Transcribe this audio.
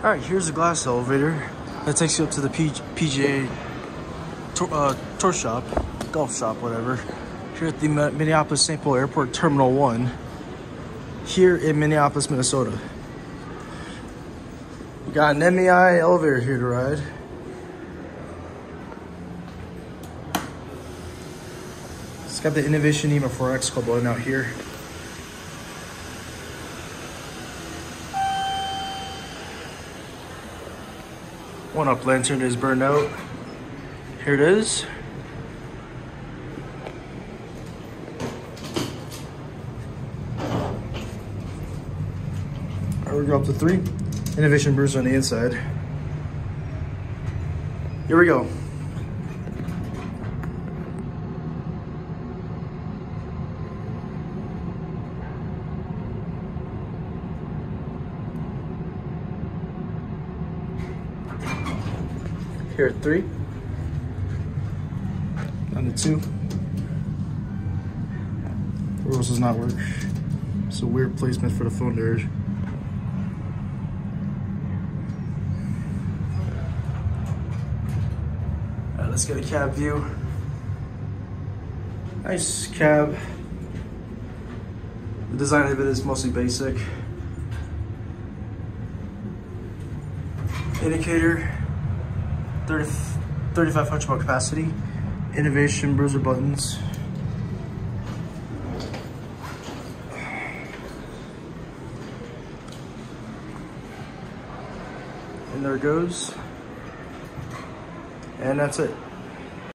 All right, here's the glass elevator that takes you up to the PGA tour shop, golf shop, whatever. Here at the Minneapolis St. Paul Airport Terminal 1, here in Minneapolis, Minnesota. We got an MEI elevator here to ride. It's got the Innovation EMA 4X club out here. One up lantern is burned out. Here it is. All right, we go up to 3. Innovation Bruiser on the inside. Here we go. Here at 3. On the 2. The rose does not work. It's a weird placement for the phone there. Alright, let's get a cab view. Nice cab. The design of it is mostly basic. Indicator. 3,500 watt capacity. Innovation Bruiser buttons. And there it goes. And that's it.